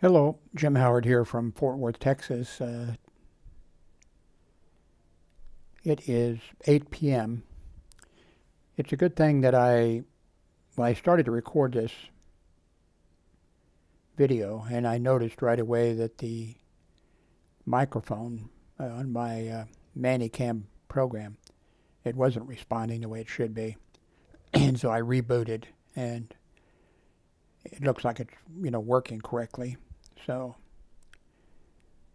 Hello, Jim Howard here from Fort Worth, Texas. It is 8 p.m. It's a good thing that I started to record this video, and I noticed right away that the microphone on my Manicam program, it wasn't responding the way it should be. And so I rebooted, and it looks like it's, working correctly. So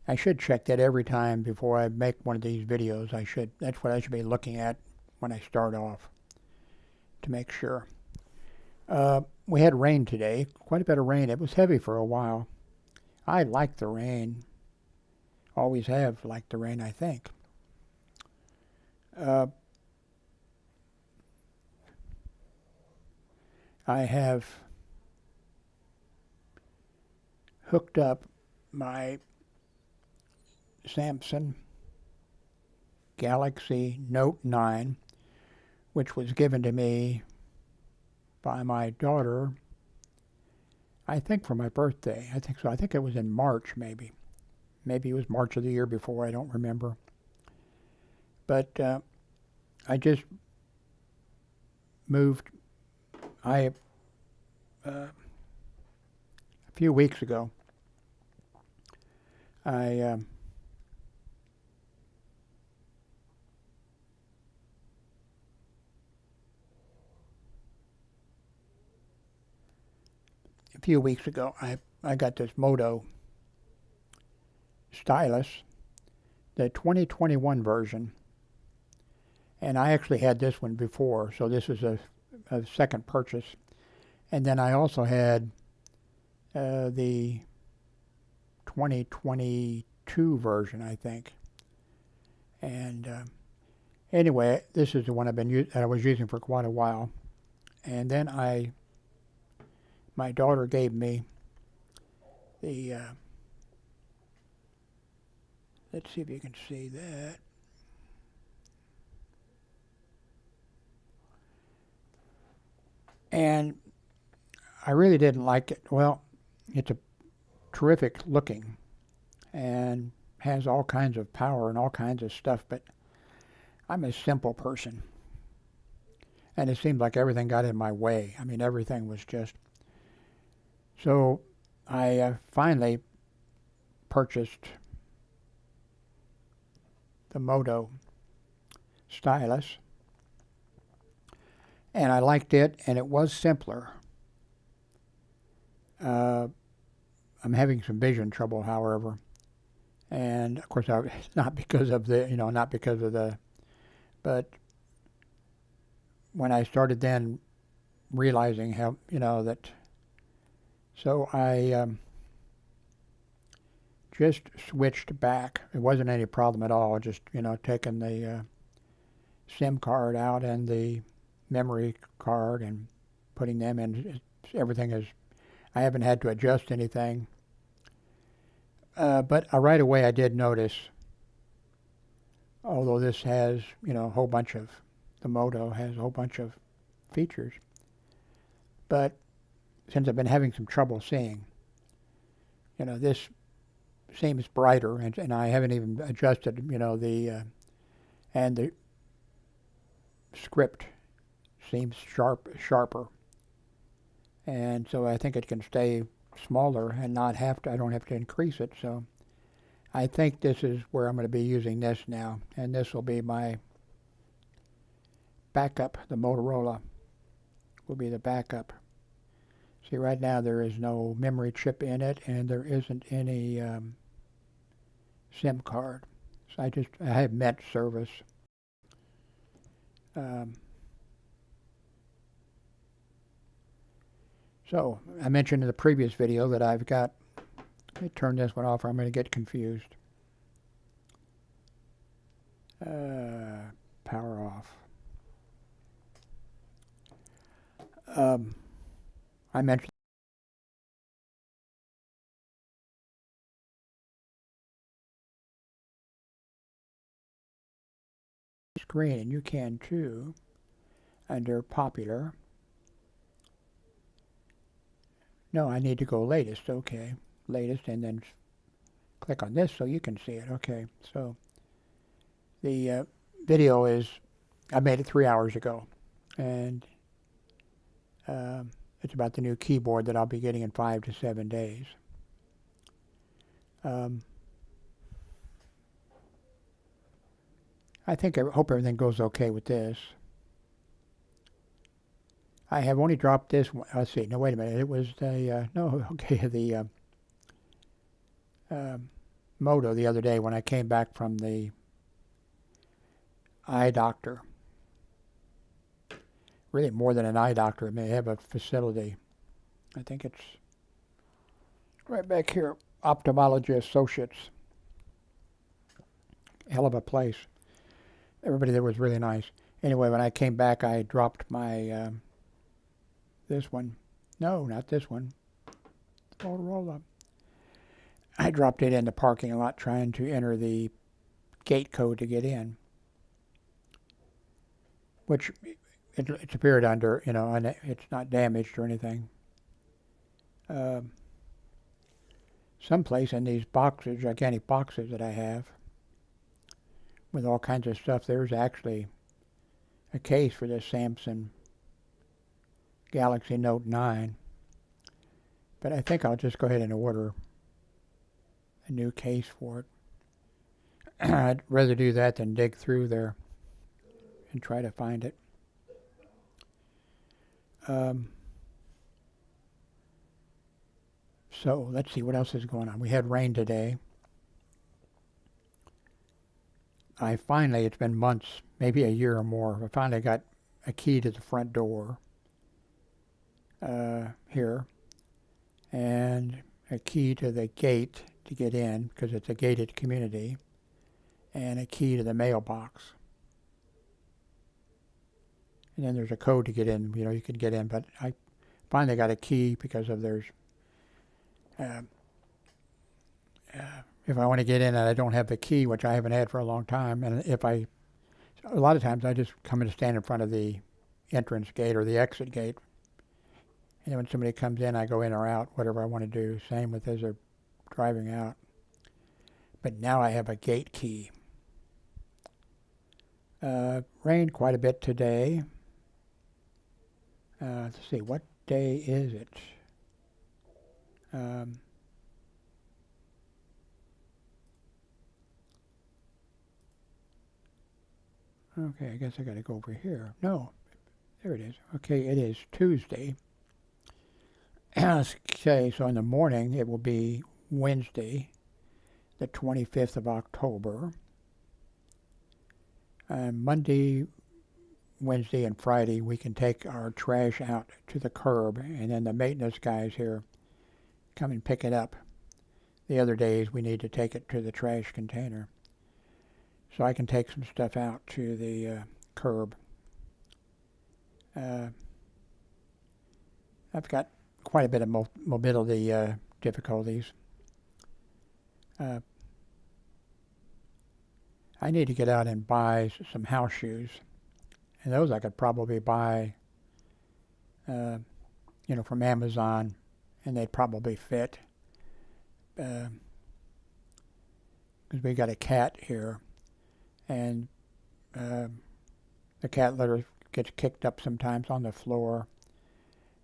I should check that every time before I make one of these videos. That's what I should be looking at when I start off to make sure. We had rain today, quite a bit of rain. It was heavy for a while. I like the rain. Always have liked the rain, I think. I have hooked up my Samsung Galaxy Note9, which was given to me by my daughter, I think for my birthday. I think so. I think it was in March, maybe. Maybe it was March of the year before. I don't remember. But I just moved. A few weeks ago, a few weeks ago, I got this Moto stylus, the 2021 version, and I actually had this one before, so this is a second purchase. And then I also had the 2022 version, I think. And anyway, this is the one that I was using for quite a while. And then my daughter gave me the, let's see if you can see that. And I really didn't like it. Well, it's a terrific looking and has all kinds of power and all kinds of stuff, but I'm a simple person. And it seemed like everything got in my way. I mean, everything was just... So I finally purchased the Moto stylus, and I liked it, and it was simpler. I'm having some vision trouble, however, and of course, not because of the, but when I started then realizing how, that, so I just switched back. It wasn't any problem at all. Just, taking the SIM card out and the memory card and putting them in. Everything is, I haven't had to adjust anything. But right away I did notice, although this has, a whole bunch of, the Moto has a whole bunch of features, but since I've been having some trouble seeing, this seems brighter, and I haven't even adjusted, and the script seems sharper. And so I think it can stay smaller and I don't have to increase it. So I think this is where I'm going to be using this now. And this will be my backup. The Motorola will be the backup. See, right now there is no memory chip in it, and there isn't any SIM card. So I have Met service. So I mentioned in the previous video that I've got, let me turn this one off or I'm going to get confused. Power off. I mentioned screen, and you can too, under popular. No, I need to go latest. Okay. latest, and then click on this so you can see it. Okay, so the video is, I made it 3 hours ago, and it's about the new keyboard that I'll be getting in 5 to 7 days. I hope everything goes okay with this. I have only dropped this one. Let's see. No, wait a minute. It was the the Moto the other day when I came back from the eye doctor. Really more than an eye doctor. I mean, they have a facility. I think it's right back here. Ophthalmology Associates. Hell of a place. Everybody there was really nice. Anyway, when I came back, I dropped my this one. No, not this one. Motorola. I dropped it in the parking lot trying to enter the gate code to get in, which it's appeared under, and it's not damaged or anything. Someplace in these boxes, gigantic boxes that I have, with all kinds of stuff, there's actually a case for this Samsung Galaxy Note9. But I think I'll just go ahead and order a new case for it. I'd rather do that than dig through there and try to find it. So let's see what else is going on. We had rain today. It's been months, maybe a year or more, I finally got a key to the front door here, and a key to the gate to get in, because it's a gated community, and a key to the mailbox. And then there's a code to get in, you can get in, but I finally got a key because of if I want to get in and I don't have the key, which I haven't had for a long time, and a lot of times I just come and stand in front of the entrance gate or the exit gate, and then when somebody comes in, I go in or out, whatever I want to do. Same with as they're driving out. But now I have a gate key. Rained quite a bit today. Let's see, what day is it? Okay, I guess I got to go over here. No, there it is. Okay, it is Tuesday. Okay, so in the morning it will be Wednesday, the 25th of October. Monday, Wednesday, and Friday we can take our trash out to the curb, and then the maintenance guys here come and pick it up. The other days we need to take it to the trash container. So I can take some stuff out to the curb. I've got quite a bit of mobility difficulties. I need to get out and buy some house shoes. And those I could probably buy, from Amazon, and they'd probably fit. Because we got a cat here. And the cat litter gets kicked up sometimes on the floor.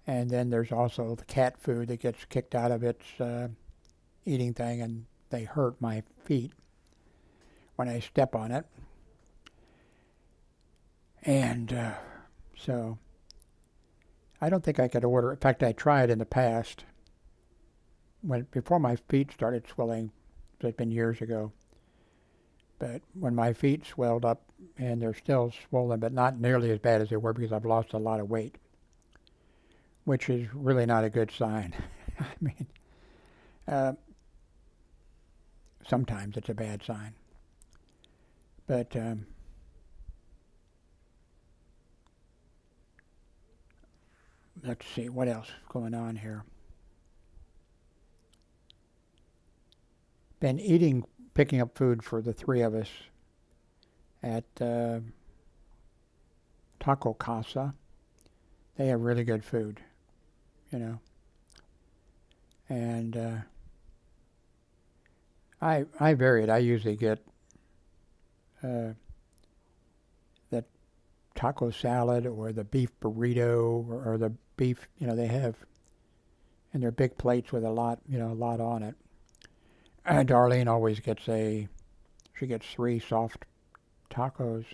And then there's also the cat food that gets kicked out of its eating thing, and they hurt my feet when I step on it. And so I don't think I could order. In fact, I tried in the past, before my feet started swelling. It's been years ago. But when my feet swelled up, and they're still swollen, but not nearly as bad as they were because I've lost a lot of weight, which is really not a good sign. I mean, sometimes it's a bad sign. But let's see, what else is going on here? Been picking up food for the three of us at Taco Casa. They have really good food, And I vary it. I usually get the taco salad or the beef burrito or the beef, they have in their big plates with a lot on it. Darlene always gets she gets 3 soft tacos,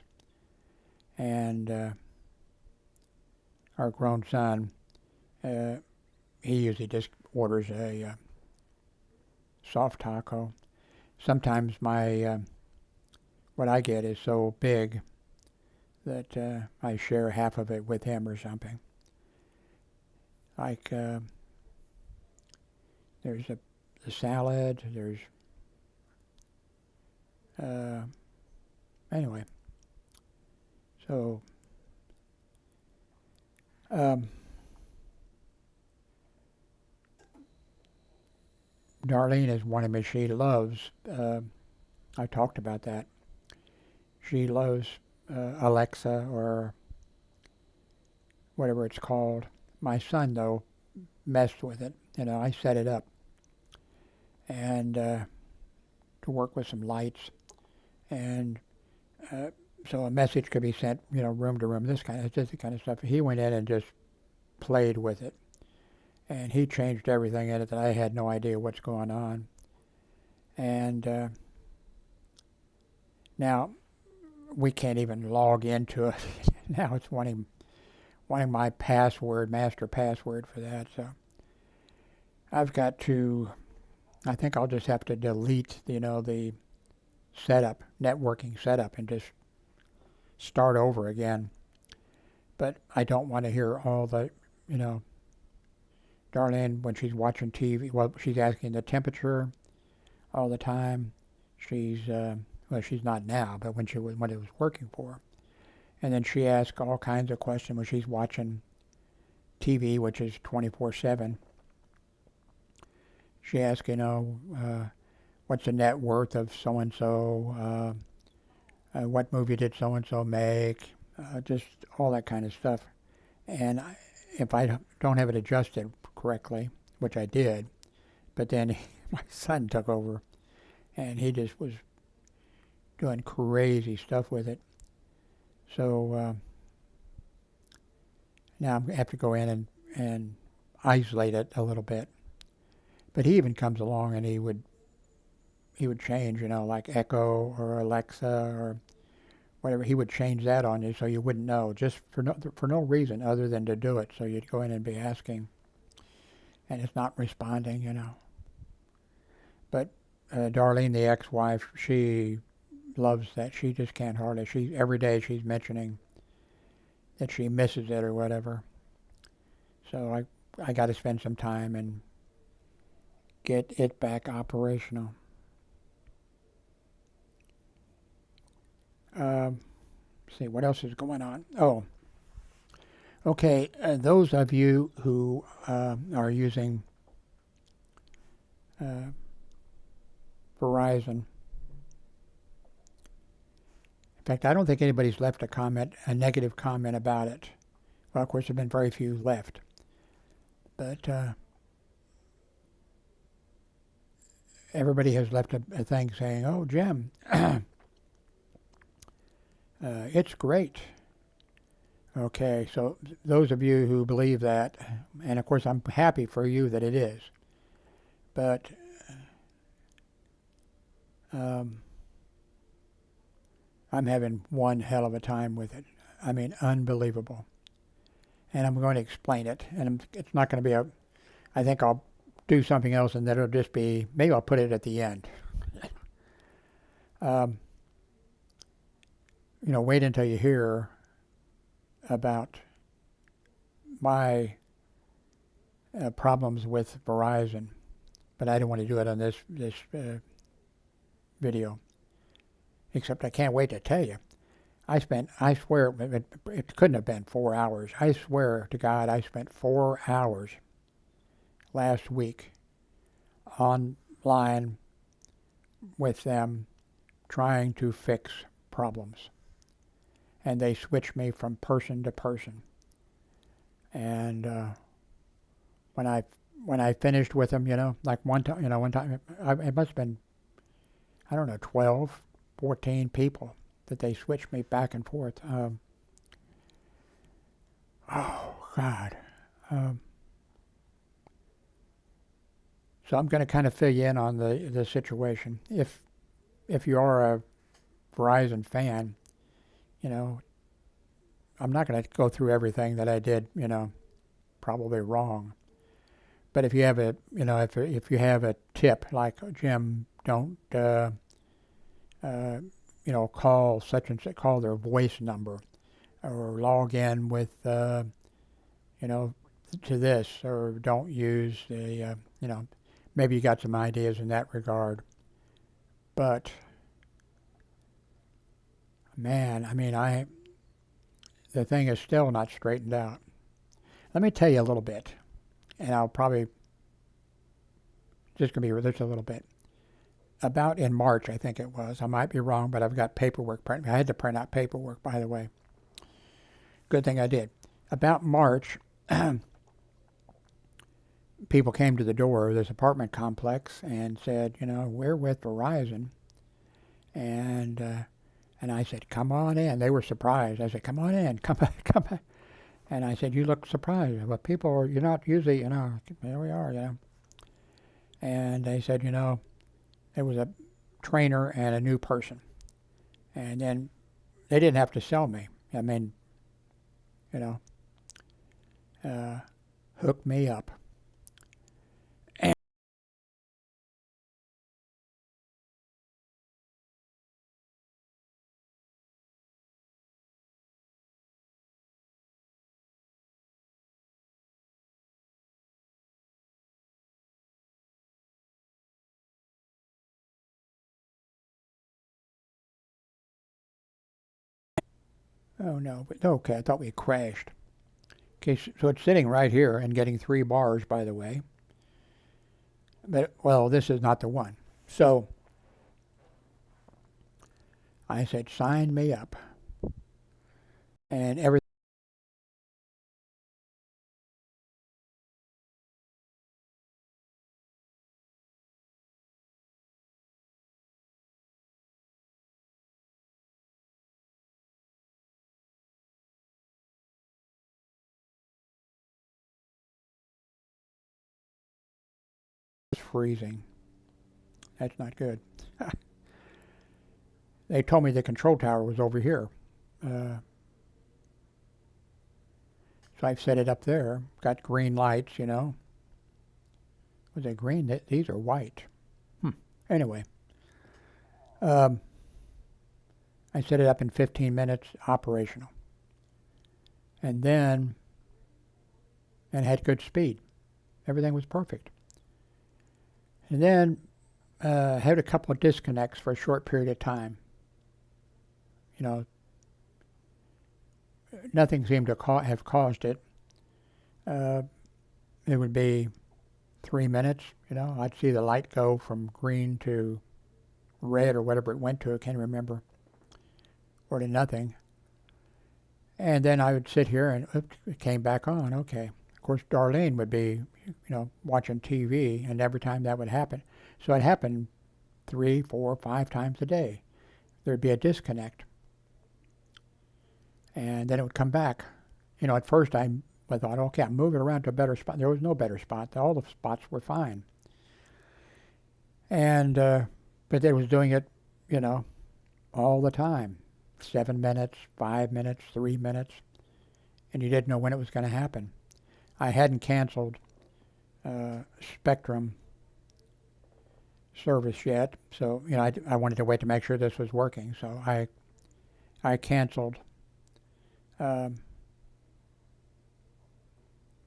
and our grown son, he usually just orders a soft taco. Sometimes what I get is so big that I share half of it with him or something. Like there's the salad. There's anyway. So Darlene is one of me. She loves. I talked about that. She loves Alexa or whatever it's called. My son, though, messed with it. I set it up and to work with some lights, and so a message could be sent, room to room. This kind of stuff. He went in and just played with it, and he changed everything in it that I had no idea what's going on. And now we can't even log into it. Now it's wanting my master password for that. So I've got to. I think I'll just have to delete, the setup, networking setup, and just start over again. But I don't want to hear all the, Darlene, when she's watching TV, well, she's asking the temperature all the time. She's, she's not now, but when it was working for her. And then she asks all kinds of questions when she's watching TV, which is 24/7. She asks, what's the net worth of so-and-so? What movie did so-and-so make? Just all that kind of stuff. And if I don't have it adjusted correctly, which I did, but then my son took over, and he just was doing crazy stuff with it. So now I have to go in and isolate it a little bit. But he even comes along and he would change, like Echo or Alexa or whatever. He would change that on you so you wouldn't know, just for no reason other than to do it. So you'd go in and be asking, and it's not responding, But Darlene, the ex-wife, she loves that. She just can't hardly. Every day she's mentioning that she misses it or whatever. So I got to spend some time and get it back operational. See, what else is going on? Oh, okay. Those of you who are using Verison, in fact, I don't think anybody's left a negative comment about it. Well, of course, there have been very few left. But everybody has left a thing saying, "Oh, Jim, it's great." Okay, so those of you who believe that, and of course I'm happy for you that it is, but I'm having one hell of a time with it. I mean, unbelievable. And I'm going to explain it, and it's not going to be I think I'll do something else, and then it'll just be, maybe I'll put it at the end. Wait until you hear about my problems with Verison, but I don't want to do it on this video. Except I can't wait to tell you. I swear, it couldn't have been 4 hours. I swear to God, I spent 4 hours last week online with them trying to fix problems. And they switched me from person to person. And when I finished with them, like one time, it must have been I don't know, 12, 14 people that they switched me back and forth. Oh, God. So I'm going to kind of fill you in on the situation. If you are a Verizon fan, you know, I'm not going to go through everything that I did, probably wrong. But if you have if you have a tip like, Jim, don't call such and such, call their voice number, or log in with to this, or don't use the maybe you got some ideas in that regard. But man, I mean, the thing is still not straightened out. Let me tell you a little bit, and I'll probably just going to be just a little bit. About in March, I think it was. I might be wrong, but I've got paperwork print. I had to print out paperwork, by the way. Good thing I did. About March, people came to the door of this apartment complex and said, we're with Verizon. And I said, come on in. They were surprised. I said, come on in. Come back. And I said, you look surprised. Well, you're not usually, here we are, And they said, there was a trainer and a new person. And then they didn't have to sell me. I mean, hook me up. And oh no, but okay, I thought we crashed. Okay, so it's sitting right here and getting 3 bars, by the way. But, well, this is not the one. So I said, sign me up. And everything was freezing. That's not good. They told me the control tower was over here. So I've set it up there. Got green lights, Was it green? These are white. Anyway, I set it up in 15 minutes, operational. And then, had good speed. Everything was perfect. And then, had a couple of disconnects for a short period of time. Nothing seemed to have caused it. It would be 3 minutes, I'd see the light go from green to red or whatever it went to, I can't remember, or to nothing. And then I would sit here and it came back on, okay. Of course, Darlene would be, watching TV, and every time that would happen. So it happened 3, 4, 5 times a day. There'd be a disconnect. And then it would come back. At first I thought, okay, I'm moving around to a better spot. There was no better spot. All the spots were fine. And, but it was doing it, all the time. 7 minutes, 5 minutes, 3 minutes. And you didn't know when it was going to happen. I hadn't canceled Spectrum service yet. So, I wanted to wait to make sure this was working. So I canceled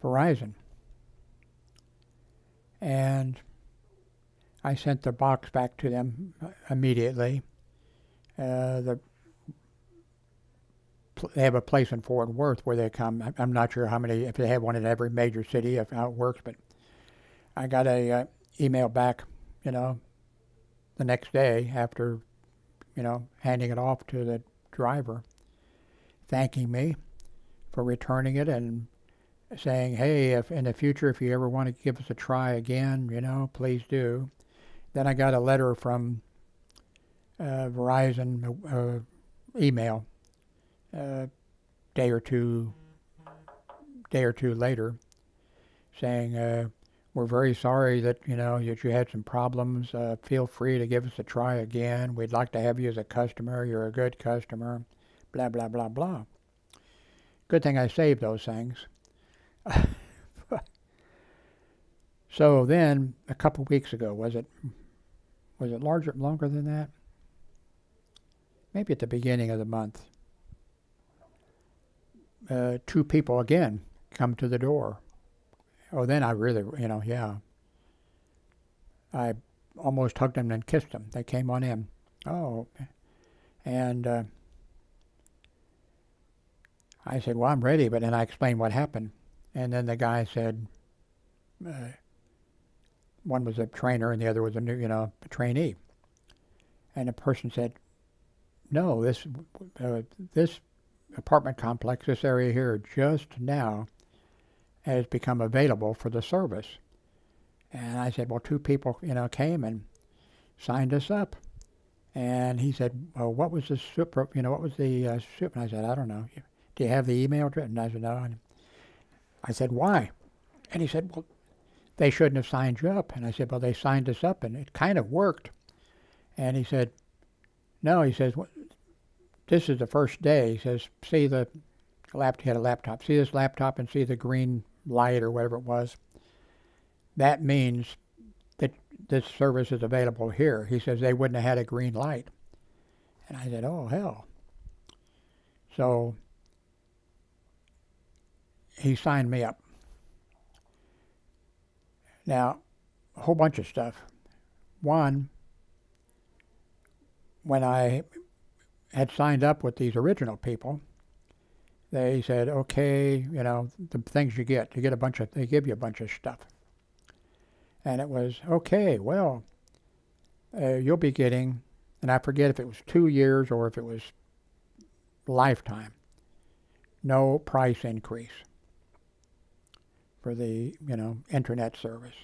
Verizon. And I sent the box back to them immediately. They have a place in Fort Worth where they come. I'm not sure how many, if they have one in every major city, if how it works, but I got a email back, the next day after, handing it off to the driver, thanking me for returning it and saying, hey, if in the future, if you ever want to give us a try again, please do. Then I got a letter from Verison email day or two later saying, we're very sorry that that you had some problems. Feel free to give us a try again. We'd like to have you as a customer. You're a good customer. Blah blah blah blah. Good thing I saved those things. So then a couple weeks ago, was it longer than that? Maybe at the beginning of the month. Two people again come to the door. Oh, then I really, yeah. I almost hugged them and kissed them. They came on in. Oh, and I said, well, I'm ready, but then I explained what happened. And then the guy said, one was a trainer and the other was a trainee. And the person said, no, this apartment complex, this area here, just now has become available for the service. And I said, well, two people, came and signed us up. And he said, well, what was the soup? What was the soup? And I said, I don't know. Do you have the email address? And I said, no. And I said, why? And he said, well, they shouldn't have signed you up. And I said, well, they signed us up, and it kind of worked. And he said, no. He says, this is the first day. He says, see the laptop. He had a laptop. See this laptop and see the green light or whatever it was. That means that this service is available here. He says they wouldn't have had a green light. And I said, oh, hell. So he signed me up. Now, a whole bunch of stuff. One, when I had signed up with these original people, they said, okay, the things you get they give you a bunch of stuff. And it was, okay, well, you'll be getting, and I forget if it was 2 years or if it was lifetime, no price increase for the, internet service.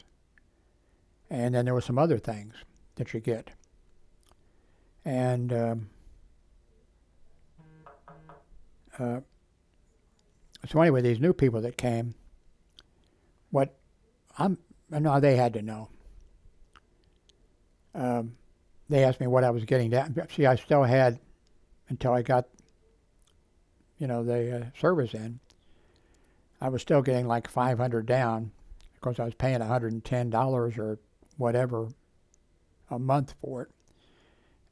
And then there were some other things that you get. And so anyway, these new people that came, they had to know. They asked me what I was getting down. See, I still had, until I got, the service in, I was still getting like $500 down. Of course, I was paying $110 or whatever a month for it.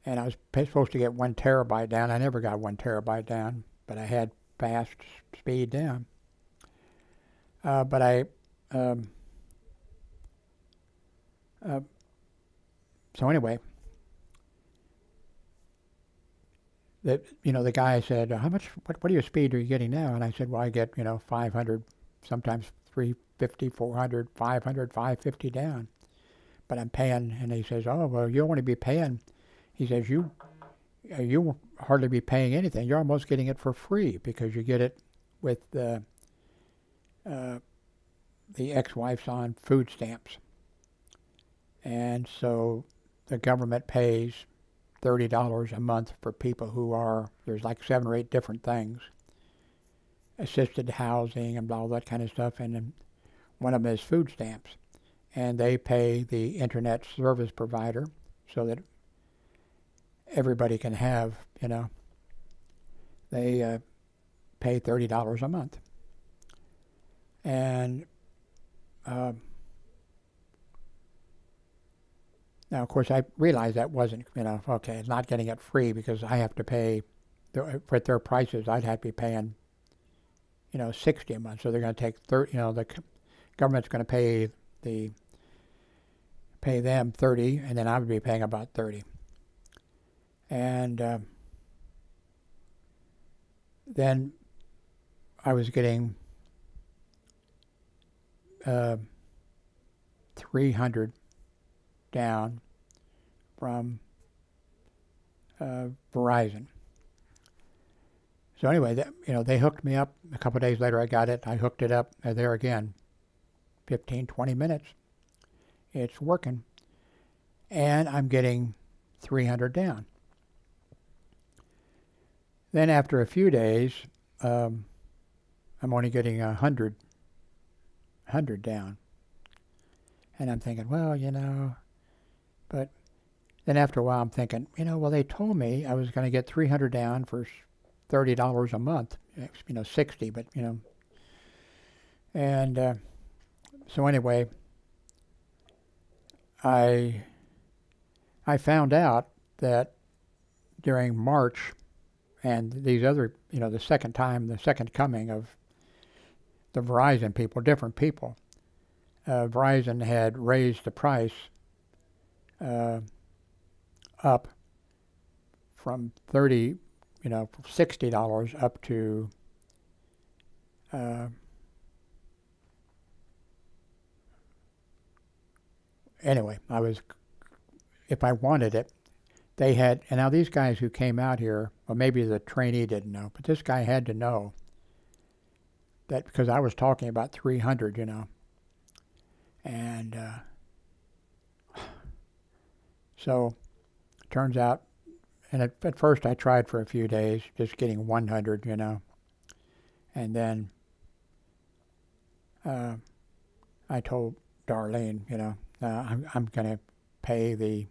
And I was supposed to get 1 terabyte down. I never got 1 terabyte down, but I had fast speed down. But I, so anyway, the guy said, what are your speed are you getting now? And I said, well, I get, 500, sometimes 350, 400, 500, 550 down. But I'm paying, and he says, oh, well, you'll only be paying, he says, you won't hardly be paying anything. You're almost getting it for free because you get it with the ex-wife's on food stamps. And so the government pays $30 a month for people who are, there's like 7 or 8 different things, assisted housing and all that kind of stuff, and then one of them is food stamps. And they pay the internet service provider so that everybody can have, they pay $30 a month. And now, of course, I realized that wasn't, okay, it's not getting it free because I have to pay, for their prices, I'd have to be paying, $60 a month. So they're going to take 30, the government's going to pay them 30, and then I would be paying about 30. And then I was getting 300 down from Verison. So anyway, they hooked me up. A couple of days later, I got it. I hooked it up there again. 15, 20 minutes. It's working. And I'm getting 300 down. Then after a few days, I'm only getting 100 down. And I'm thinking, well, but then after a while I'm thinking, well, they told me I was going to get 300 down for $30 a month. 60, but, And so anyway, I found out that during March and these other, the second coming of the Verizon people, different people, Verizon had raised the price up from $60 up to anyway, if I wanted it, they had, and now these guys who came out here, well, maybe the trainee didn't know, but this guy had to know that because I was talking about 300, and so turns out, and at first I tried for a few days, just getting 100, and then I told Darlene, I'm going to pay the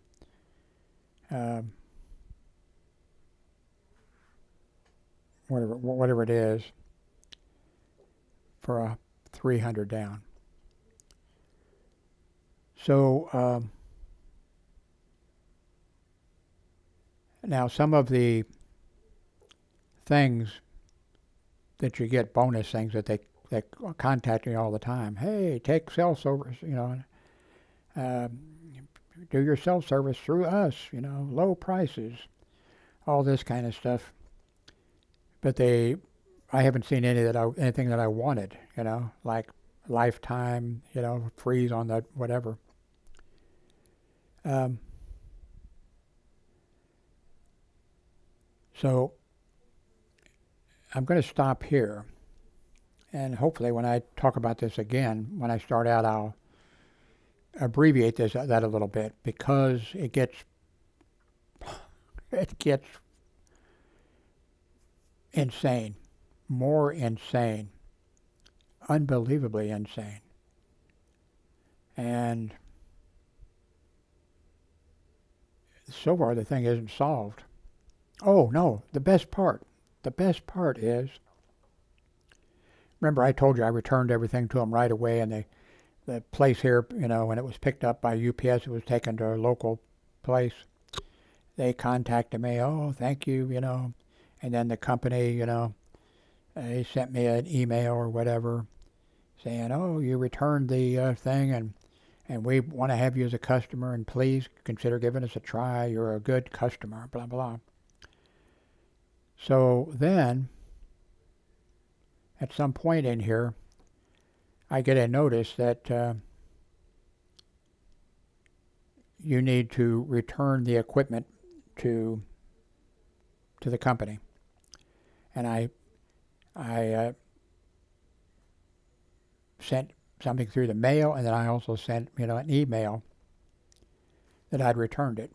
whatever it is for a 300 down. So now some of the things that you get, bonus things that they contact me all the time. Hey, take cell service, do your cell service through us, low prices, all this kind of stuff. But I haven't seen anything that I wanted, like lifetime, freeze on the whatever. So I'm going to stop here, and hopefully when I talk about this again, when I start out, I'll abbreviate that a little bit, because it gets insane, more insane, unbelievably insane. And so far the thing isn't solved. Oh no, the best part is, remember I told you I returned everything to them right away, and the place here, when it was picked up by UPS, it was taken to a local place. They contacted me, oh, thank you, and then the company, they sent me an email or whatever saying, oh, you returned the thing, and we want to have you as a customer, and please consider giving us a try. You're a good customer, blah, blah. So then, at some point in here, I get a notice that you need to return the equipment to the company. And I sent something through the mail, and then I also sent an email that I'd returned it.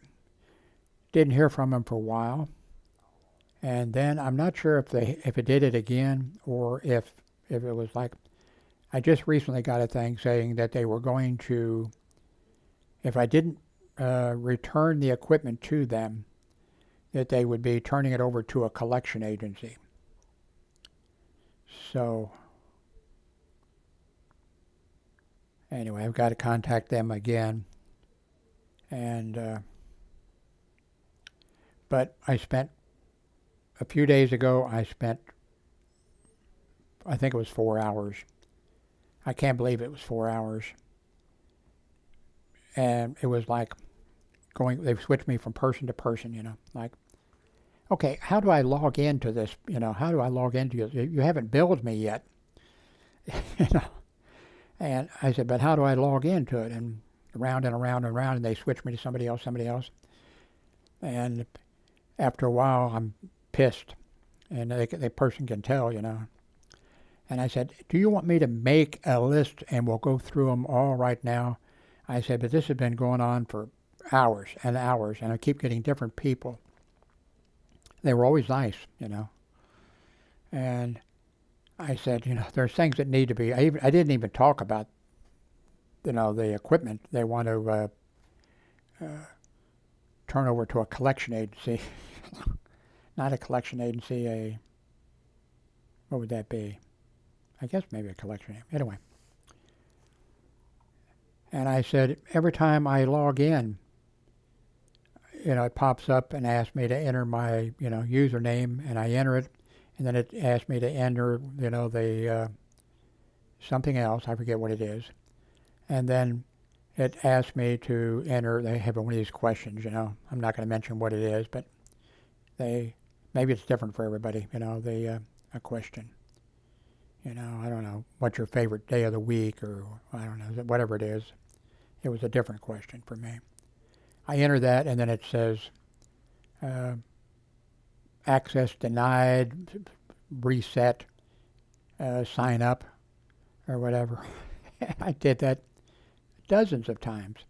Didn't hear from them for a while, and then I'm not sure if it did it again, or if it was like, I just recently got a thing saying that they were going to, if I didn't return the equipment to them, that they would be turning it over to a collection agency. So anyway, I've got to contact them again. And but a few days ago, I think it was 4 hours. I can't believe it was 4 hours. And it was like they've switched me from person to person, like, okay, how do I log into this? How do I log into you? You haven't billed me yet. And I said, but how do I log into it? And around and around and around, and they switched me to somebody else. And after a while, I'm pissed. And the person can tell, And I said, do you want me to make a list and we'll go through them all right now? I said, but this has been going on for hours and hours, and I keep getting different people. They were always nice, And I said, there's things that need to be. I didn't even talk about, the equipment they want to turn over to a collection agency. Not a collection agency, what would that be? I guess maybe a collection agency. Anyway. And I said, every time I log in, it pops up and asks me to enter my, username, and I enter it, and then it asks me to enter, the something else. I forget what it is. And then it asks me to enter. They have one of these questions. I'm not going to mention what it is, but maybe it's different for everybody. A question. I don't know, what's your favorite day of the week, or I don't know, whatever it is. It was a different question for me. I enter that, and then it says, access denied, reset, sign up, or whatever. I did that dozens of times.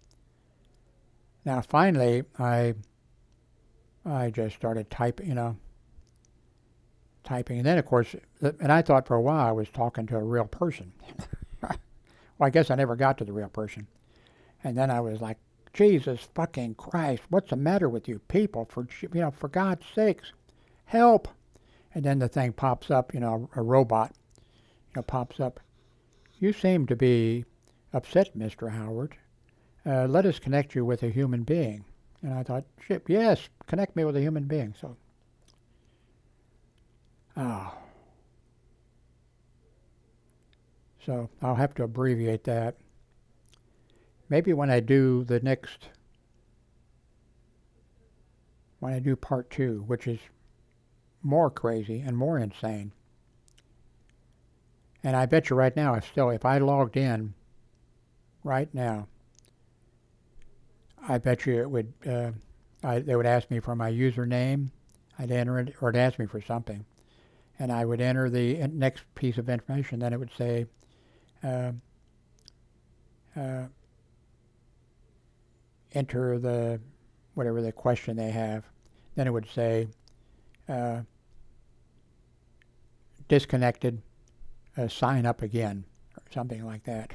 Now, finally, I just started typing, and then, of course, and I thought for a while I was talking to a real person. Well, I guess I never got to the real person. And then I was like, Jesus fucking Christ, what's the matter with you people? For God's sakes, help. And then the thing pops up, a robot, pops up. You seem to be upset, Mr. Howard. Let us connect you with a human being. And I thought, shit, yes, connect me with a human being. So I'll have to abbreviate that. Maybe when I do part 2, which is more crazy and more insane. And I bet you right now, if I logged in right now, I bet you it would, they would ask me for my username. I'd enter it, or it'd ask me for something. And I would enter the next piece of information. Then it would say, enter whatever the question they have. Then it would say, disconnected, sign up again, or something like that.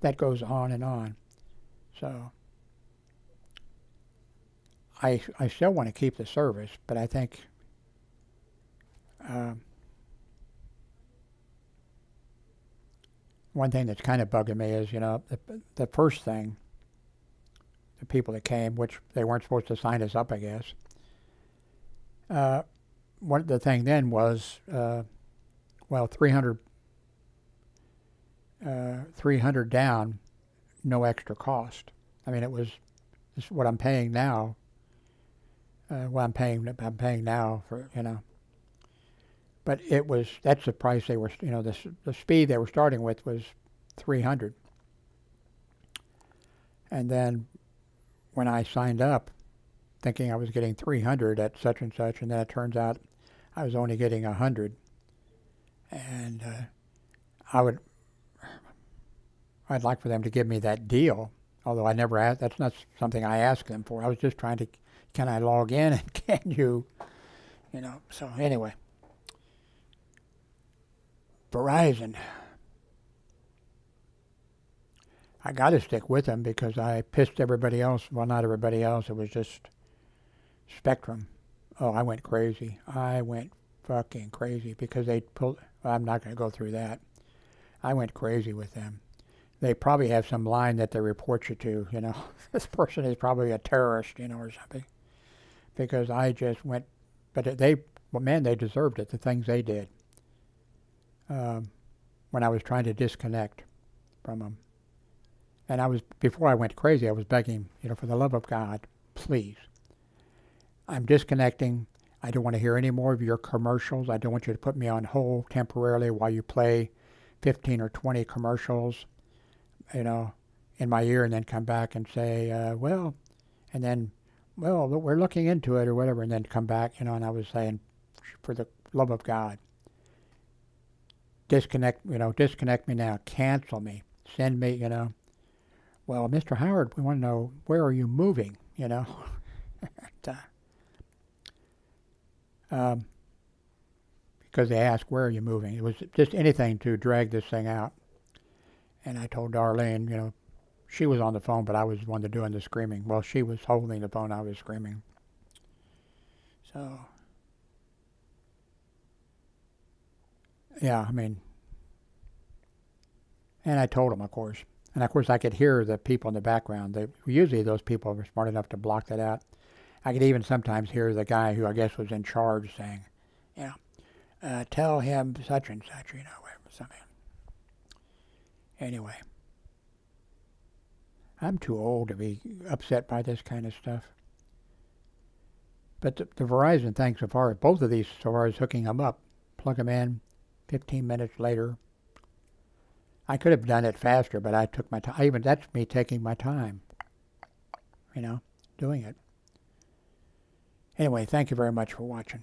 That goes on and on. So I still want to keep the service, but I think one thing that's kind of bugging me is, the first thing, the people that came, which they weren't supposed to sign us up, I guess. The thing then was, 300 down, no extra cost. I mean, this is what I'm paying now. I'm paying now for, But that's the price they were, the speed they were starting with was 300. And then when I signed up, thinking I was getting 300 at such and such, and then it turns out I was only getting 100. And I'd like for them to give me that deal, although I never asked. That's not something I asked them for. I was just trying to, can I log in, and can you, so anyway. Verizon. I got to stick with them because I pissed everybody else. Well, not everybody else. It was just Spectrum. Oh, I went crazy. I went fucking crazy because they pulled. I'm not going to go through that. I went crazy with them. They probably have some line that they report you to. This person is probably a terrorist, or something. Because I just went. But they deserved it. The things they did. When I was trying to disconnect from them. And before I went crazy, I was begging, for the love of God, please. I'm disconnecting. I don't want to hear any more of your commercials. I don't want you to put me on hold temporarily while you play 15 or 20 commercials, in my ear, and then come back and say, we're looking into it or whatever, and then come back, and I was saying, for the love of God, disconnect me now, cancel me, send me, well, Mr. Howard, we want to know, where are you moving, because they asked, where are you moving? It was just anything to drag this thing out. And I told Darlene, you know, she was on the phone, but I was the one doing the screaming. Well, she was holding the phone, I was screaming. So, yeah, I mean, and I told them, of course. And of course, I could hear the people in the background. Usually those people were smart enough to block that out. I could even sometimes hear the guy who I guess was in charge saying, you know, tell him such and such, you know, something. Anyway, I'm too old to be upset by this kind of stuff. But the Verizon thing so far, both of these so far as hooking them up, plug them in, 15 minutes later. I could have done it faster, but I took my time. Even that's me taking my time, you know, doing it. Anyway, thank you very much for watching.